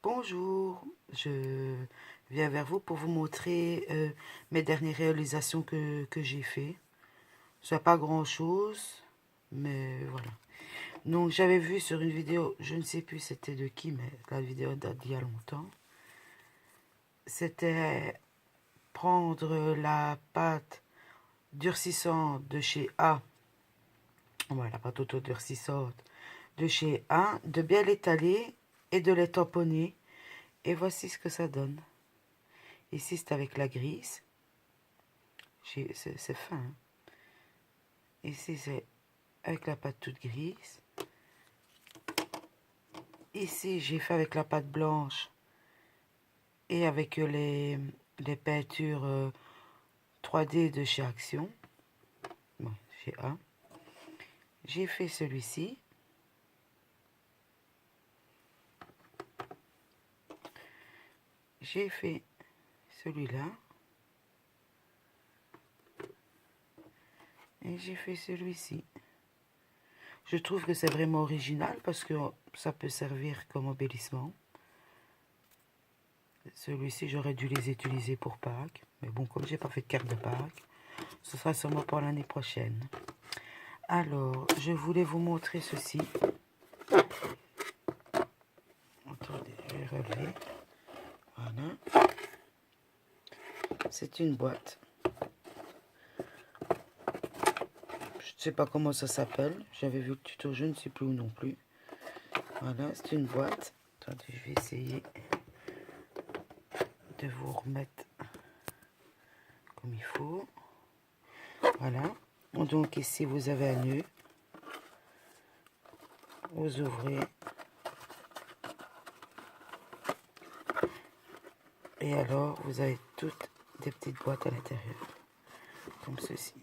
Bonjour, je viens vers vous pour vous montrer mes dernières réalisations que j'ai fait. Ce n'est pas grand-chose, mais voilà. Donc j'avais vu sur une vidéo, je ne sais plus c'était de qui, mais la vidéo date d'il y a longtemps. C'était prendre la pâte durcissante de chez A, voilà, la pâte auto-durcissante de chez A, de bien l'étaler et de les tamponner. Et voici ce que ça donne. Ici, c'est avec la grise. C'est fin. Hein. Ici, c'est avec la pâte toute grise. Ici, j'ai fait avec la pâte blanche et avec les peintures 3D de chez Action. Bon, chez A. J'ai fait celui-ci. J'ai fait celui-là. Et j'ai fait celui-ci. Je trouve que c'est vraiment original parce que ça peut servir comme embellissement. Celui-ci, j'aurais dû les utiliser pour Pâques. Mais bon, comme j'ai pas fait de carte de Pâques, ce sera sûrement pour l'année prochaine. Alors, je voulais vous montrer ceci. Attendez, je vais relever. Voilà. C'est une boîte. Je ne sais pas comment ça s'appelle. J'avais vu le tuto, je ne sais plus où non plus. Voilà, c'est une boîte. Attendez, je vais essayer de vous remettre comme il faut. Voilà. Donc ici, vous avez un nœud. Vous ouvrez. Et alors, vous avez toutes des petites boîtes à l'intérieur. Comme ceci.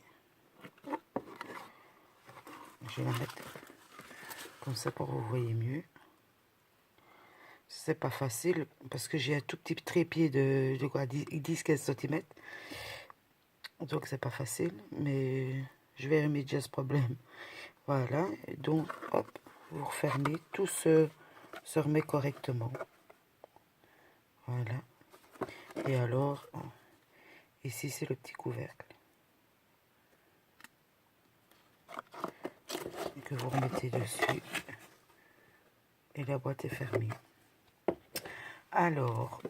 Je vais la mettre comme ça pour que vous voyez mieux. C'est pas facile parce que j'ai un tout petit trépied de quoi, 10-15 cm. Donc c'est pas facile, mais je vais remédier à ce problème. Voilà, et donc hop, vous refermez, tout se remet correctement. Voilà. Et alors, ici c'est le petit couvercle. Et que vous remettez dessus. Et la boîte est fermée. Alors,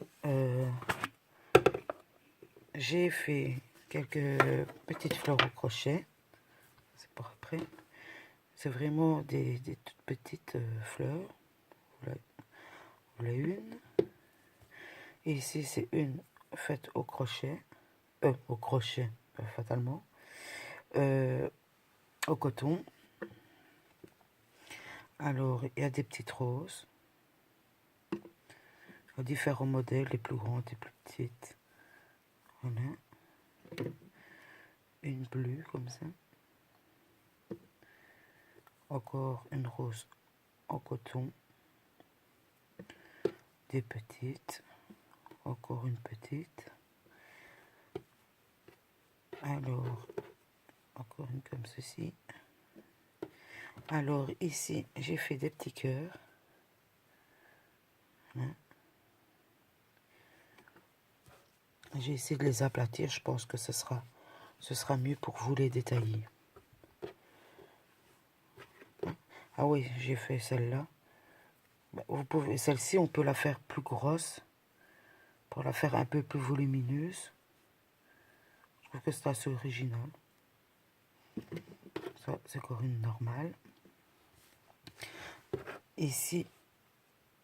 j'ai fait quelques petites fleurs au crochet. C'est pour après. C'est vraiment des toutes petites fleurs. Voilà une. Et ici, c'est une faite au crochet. Fatalement. Au coton. Alors, il y a des petites roses. Différents modèles, les plus grandes, les plus petites. Voilà. Une bleue comme ça. Encore une rose en coton. Des petites. Encore une petite. Alors, encore une comme ceci. Alors, ici, j'ai fait des petits cœurs. Voilà. J'ai essayé de les aplatir. Je pense que ce sera mieux pour vous les détailler. Ah oui, j'ai fait celle-là. Vous pouvez, celle-ci, on peut la faire plus grosse pour la faire un peu plus volumineuse. Je trouve que c'est assez original. Ça, c'est encore une normale. Ici,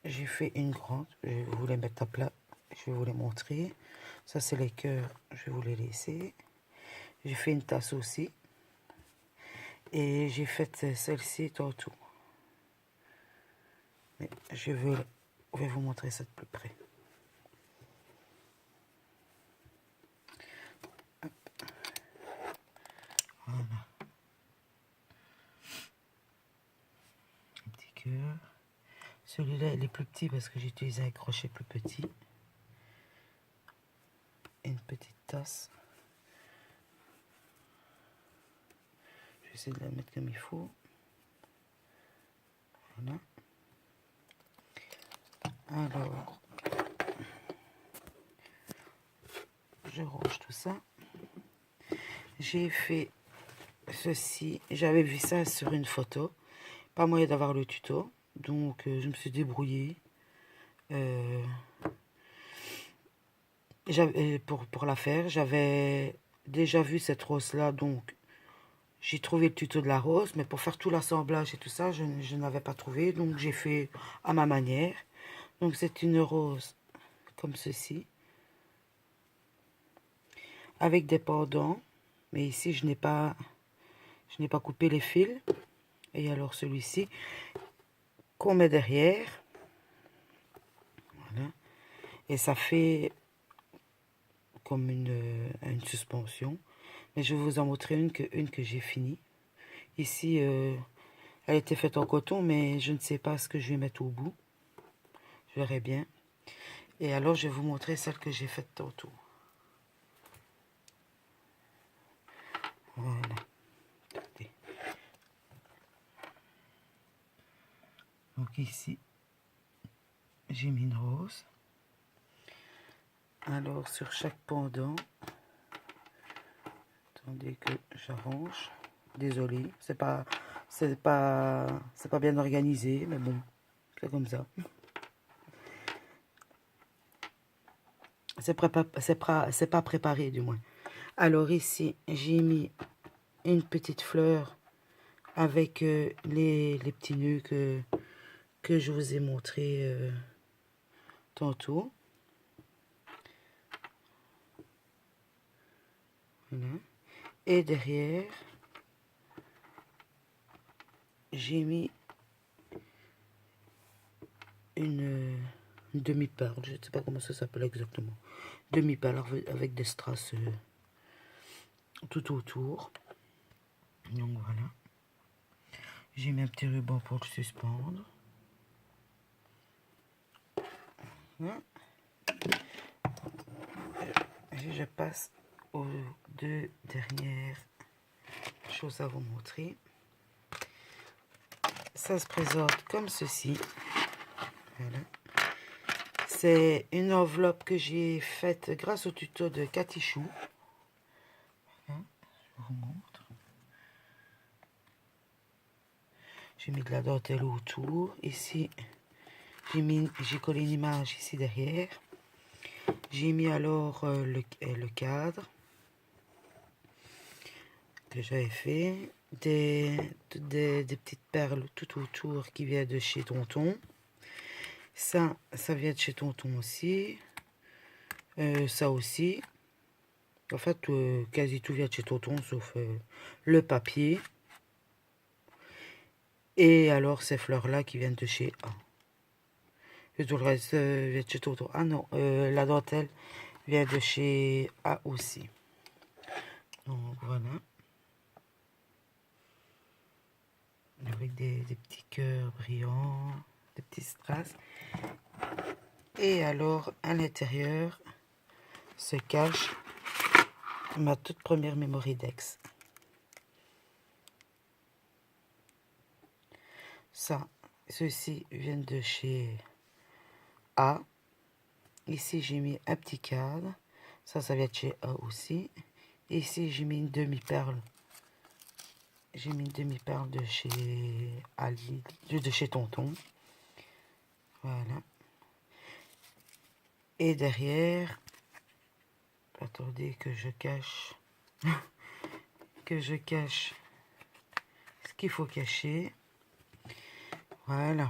j'ai fait une grande. Je vais vous les mettre à plat. Je vais vous les montrer. Ça, c'est les cœurs. Je vais vous les laisser. J'ai fait une tasse aussi. Et j'ai fait celle-ci tantôt. Mais je vais vous montrer ça de plus près. Hop. Voilà. Un petit cœur. Celui-là, il est plus petit parce que j'ai utilisé un crochet plus petit. Une petite tasse. Je vais essayer de la mettre comme il faut. Voilà. Alors, je range tout ça. J'ai fait ceci. J'avais vu ça sur une photo. Pas moyen d'avoir le tuto. Donc, je me suis débrouillée. Pour la faire. J'avais déjà vu cette rose-là. Donc, j'ai trouvé le tuto de la rose. Mais pour faire tout l'assemblage et tout ça, je n'avais pas trouvé. Donc, j'ai fait à ma manière. Donc, c'est une rose comme ceci. Avec des pendants. Mais ici, je n'ai pas coupé les fils. Et alors celui-ci qu'on met derrière. Voilà. Et ça fait comme une suspension. Mais je vais vous en montrer une que j'ai finie. Ici, elle était faite en coton, mais je ne sais pas ce que je vais mettre au bout. Je verrai bien. Et alors, je vais vous montrer celle que j'ai faite tantôt. Voilà. Regardez. Donc ici, j'ai mis une rose. Alors, sur chaque pendant, attendez que j'arrange. Désolé, c'est pas bien organisé, mais bon, c'est comme ça. C'est pas préparé du moins. Alors ici, j'ai mis une petite fleur avec les petits nœuds que je vous ai montré tantôt. Voilà. Et derrière, j'ai mis une demi-perle. Je ne sais pas comment ça s'appelle exactement. Demi-perle avec des strass tout autour. Donc voilà. J'ai mis un petit ruban pour le suspendre. Voilà. Et je passe aux deux dernières choses à vous montrer. Ça se présente comme ceci. Voilà. C'est une enveloppe que j'ai faite grâce au tuto de Cathy Chou. Voilà, je vous montre. J'ai mis de la dentelle autour. Ici, j'ai collé une image ici derrière. J'ai mis alors le cadre que j'avais fait. Des petites perles tout autour qui viennent de chez Tonton. Ça vient de chez Tonton aussi. Ça aussi. En fait, quasi tout vient de chez Tonton, sauf le papier. Et alors, ces fleurs-là qui viennent de chez A. Et tout le reste vient de chez Tonton. Ah non, la dentelle vient de chez A aussi. Donc, voilà. Avec des petits cœurs brillants, des petits strass. Et alors, à l'intérieur, se cache ma toute première Mémoridex. Ceux-ci viennent de chez A. Ici, j'ai mis un petit cadre. Ça vient de chez A aussi. Ici, j'ai mis une demi-perle. J'ai mis une demi-perle de chez Ali, de chez Tonton. Voilà. Et derrière, attendez que je cache, ce qu'il faut cacher. Voilà.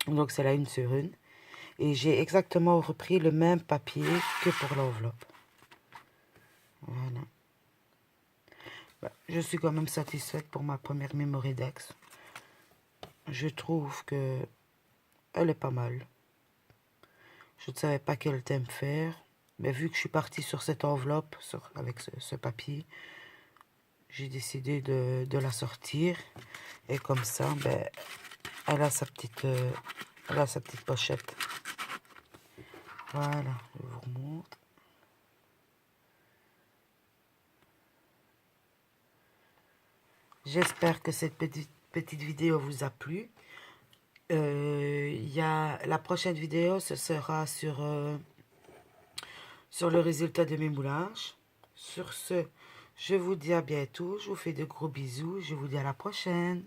Donc c'est là une sur une. Et j'ai exactement repris le même papier que pour l'enveloppe. Voilà. Bah, je suis quand même satisfaite pour ma première Mémoridex. Je trouve que elle est pas mal. Je ne savais pas quel thème faire. Mais vu que je suis partie sur cette enveloppe, avec ce papier, j'ai décidé de la sortir. Et comme ça, ben, elle a sa petite pochette. Voilà, je vous remonte. J'espère que cette petite vidéo vous a plu. La prochaine vidéo, ce sera sur sur le résultat de mes moulages. Sur ce, je vous dis à bientôt. Je vous fais de gros bisous. Je vous dis à la prochaine.